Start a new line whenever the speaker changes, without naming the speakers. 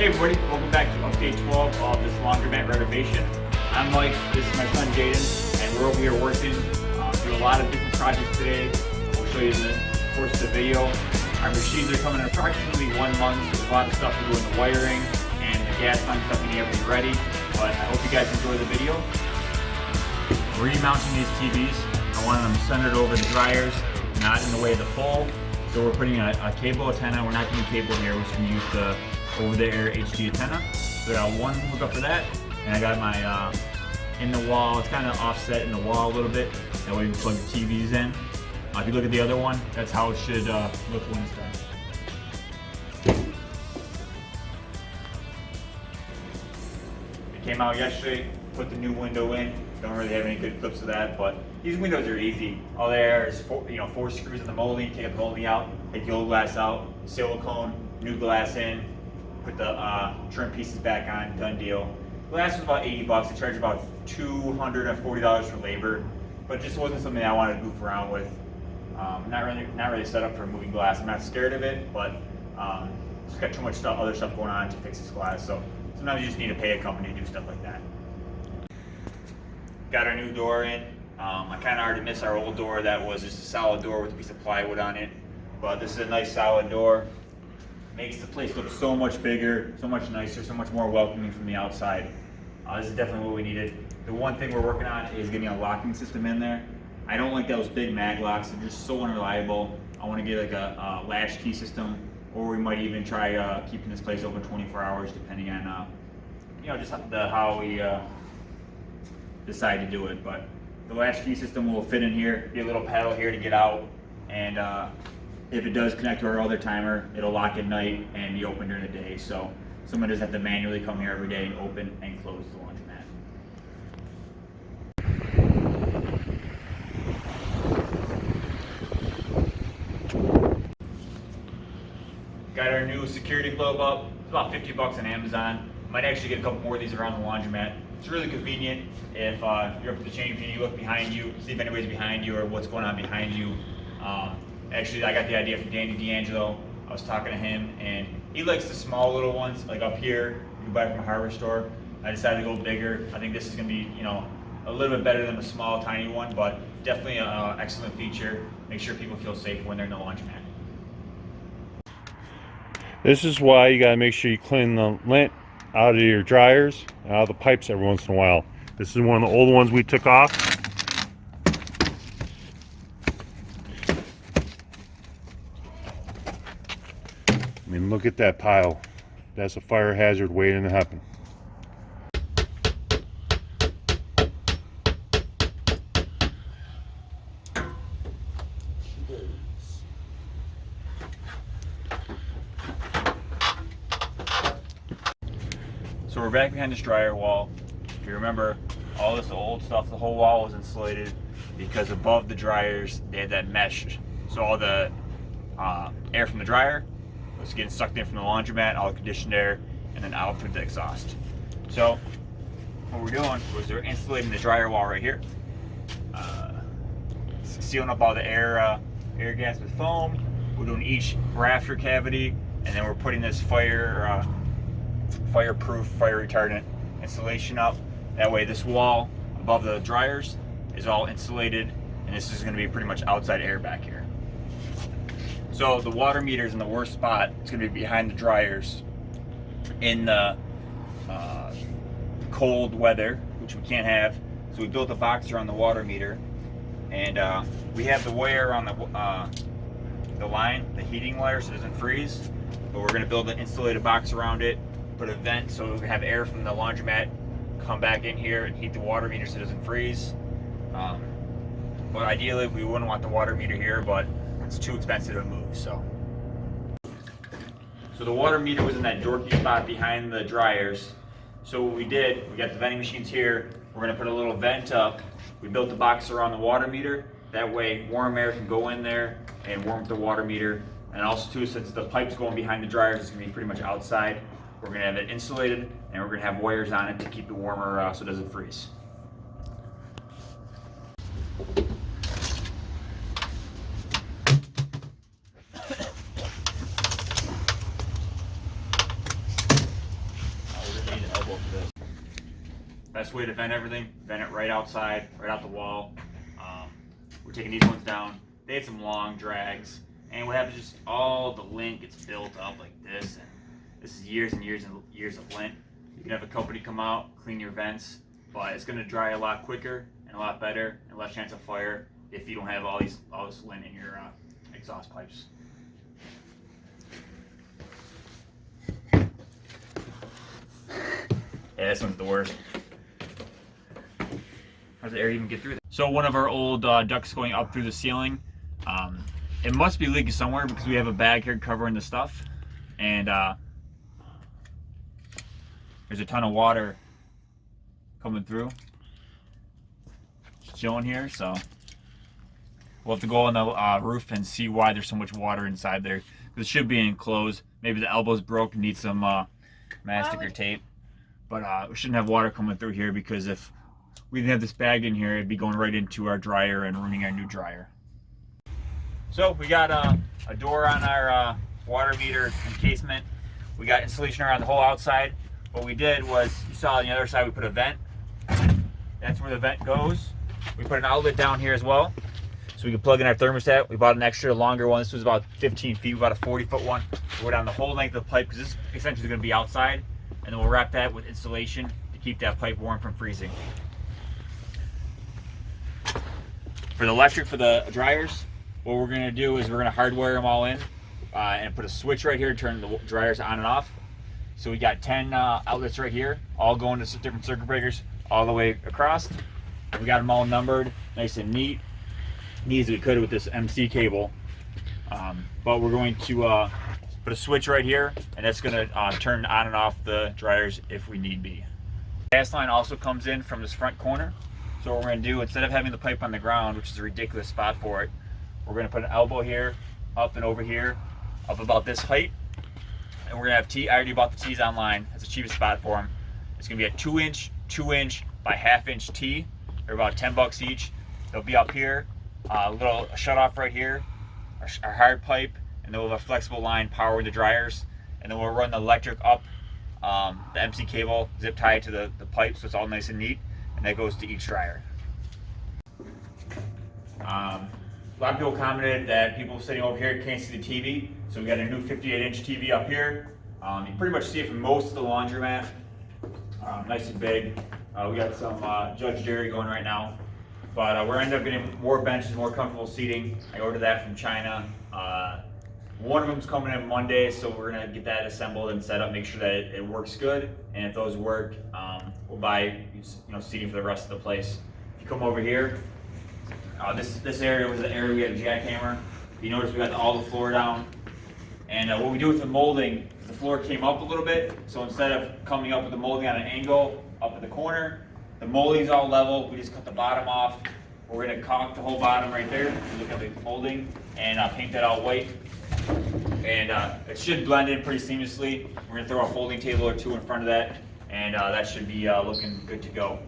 Hey everybody, welcome back to update 12 of this laundromat renovation. I'm Mike, this is my son Jaden, and we're over here working through a lot of different projects today. We'll show you in the course of the video. Our machines are coming in approximately 1 month, so there's a lot of stuff to do in the wiring and the gas line stuff we need everything ready. But I hope you guys enjoy the video. We're remounting these TVs. I want them centered over the dryers, not in the way of the pole. So we're putting a cable antenna. We're not doing cable here, we're just going to use the over-the-air HD antenna. So I got one hookup for that, and I got my in the wall. It's kind of offset in the wall a little bit. That way we can plug the TVs in. If you look at the other one, that's how it should look when it's done. It came out yesterday. Put the new window in. Don't really have any good clips of that, but these windows are easy. All there is four screws in the molding. Take the molding out, take the old glass out, silicone, new glass in, put the trim pieces back on. Done deal. Glass was about 80 bucks. I charged about $240 for labor, but it just wasn't something I wanted to goof around with. Not really set up for moving glass. I'm not scared of it, but just got too much other stuff going on to fix this glass. So sometimes you just need to pay a company to do stuff like that. Got our new door in. I kind of already miss our old door that was just a solid door with a piece of plywood on it. But this is a nice solid door. Makes the place look so much bigger, so much nicer, so much more welcoming from the outside. This is definitely what we needed. The one thing we're working on is getting a locking system in there. I don't like those big mag locks. They're just so unreliable. I want to get like a latch key system, or we might even try keeping this place open 24 hours, depending on just how we decide to do it. But the latch key system will fit in here, be a little paddle here to get out, and if it does connect to our other timer, it'll lock at night and be open during the day. So someone doesn't have to manually come here every day and open and close the laundromat. Got our new security globe up. It's about 50 bucks on Amazon. Might actually get a couple more of these around the laundromat. It's really convenient if you're up at the chain and you look behind you, see if anybody's behind you or what's going on behind you. Actually, I got the idea from Danny D'Angelo. I was talking to him, and he likes the small little ones, like up here, you can buy from a hardware store. I decided to go bigger. I think this is gonna be, a little bit better than a small, tiny one, but definitely an excellent feature. Make sure people feel safe when they're in the laundromat.
This is why you gotta make sure you clean the lint out of your dryers and out of the pipes every once in a while. This is one of the old ones we took off. I mean, look at that pile. That's a fire hazard waiting to happen.
So we're back behind this dryer wall. If you remember, all this old stuff, the whole wall was insulated because above the dryers they had that mesh. So all the air from the dryer was getting sucked in from the laundromat, all the conditioned air, and then out through the exhaust. So what we're doing was we're insulating the dryer wall right here, sealing up all the air gas with foam. We're doing each rafter cavity, and then we're putting this fireproof, fire retardant insulation up. That way this wall above the dryers is all insulated, and this is going to be pretty much outside air back here. So the water meter is in the worst spot. It's going to be behind the dryers in the cold weather, which we can't have. So we built a box around the water meter, and we have the wire on the line, the heating wire, so it doesn't freeze. But we're going to build an insulated box around it, put a vent so we can have air from the laundromat come back in here and heat the water meter so it doesn't freeze. But ideally we wouldn't want the water meter here, but it's too expensive to move. So the water meter was in that dorky spot behind the dryers. So what we did, we got the vending machines here. We're gonna put a little vent up. We built the box around the water meter. That way warm air can go in there and warm up the water meter. And also too, since the pipe's going behind the dryers, it's gonna be pretty much outside. We're gonna have it insulated, and we're gonna have wires on it to keep it warmer so it doesn't freeze. Best way to vent everything, vent it right outside, right out the wall. We're taking these ones down. They had some long drags, and what happens is just all the lint gets built up like this, and this is years and years and years of lint. You can have a company come out, clean your vents, but it's gonna dry a lot quicker and a lot better and less chance of fire if you don't have all this lint in your exhaust pipes. Yeah, this one's the worst. How's the air even get through there? So one of our old ducts going up through the ceiling, it must be leaking somewhere because we have a bag here covering the stuff, and there's a ton of water coming through. It's chilling here, so we'll have to go on the roof and see why there's so much water inside there. It should be enclosed. Maybe the elbow's broke and needs some mastic or tape. But we shouldn't have water coming through here, because if we didn't have this bag in here, it'd be going right into our dryer and ruining our new dryer. So we got a door on our water meter encasement. We got insulation around the whole outside. What we did was, you saw on the other side, we put a vent. That's where the vent goes. We put an outlet down here as well, so we could plug in our thermostat. We bought an extra longer one. This was about 15 feet, we bought a 40-foot one. We'll go down the whole length of the pipe, because this essentially is going to be outside. And then we'll wrap that with insulation to keep that pipe warm from freezing. For the electric, for the dryers, what we're going to do is we're going to hardwire them all in and put a switch right here to turn the dryers on and off. So we got 10 outlets right here, all going to different circuit breakers all the way across. We got them all numbered, nice and neat as we could with this MC cable. But we're going to put a switch right here, and that's going to turn on and off the dryers if we need be. Gas line also comes in from this front corner. So what we're going to do, instead of having the pipe on the ground, which is a ridiculous spot for it, we're going to put an elbow here, up and over here, up about this height. And we're going to have T. I already bought the T's online. That's the cheapest spot for them. It's going to be a 2-inch, 2-inch by 1/2-inch T. They're about $10 each. They'll be up here, a little shut off right here, our hard pipe, and then we'll have a flexible line powering the dryers, and then we'll run the electric up the MC cable, zip tie it to the pipe, so it's all nice and neat, and that goes to each dryer. A lot of people commented that people sitting over here can't see the TV, so we got a new 58-inch TV up here. You can pretty much see it from most of the laundromat. Nice and big. We got some Judge Jerry going right now, but we're ending up getting more benches, more comfortable seating. I ordered that from China. One of them's coming in Monday, so we're gonna get that assembled and set up, make sure that it works good. And if those work, we'll buy seating for the rest of the place. If you come over here, this area was the area we had a jackhammer. You notice we got all the floor down. And what we do with the molding is the floor came up a little bit, so instead of coming up with the molding on an angle up at the corner, the molding's all level. We just cut the bottom off. We're gonna caulk the whole bottom right there. Look at the molding and paint that all white. And it should blend in pretty seamlessly. We're gonna throw a folding table or two in front of that, and that should be looking good to go.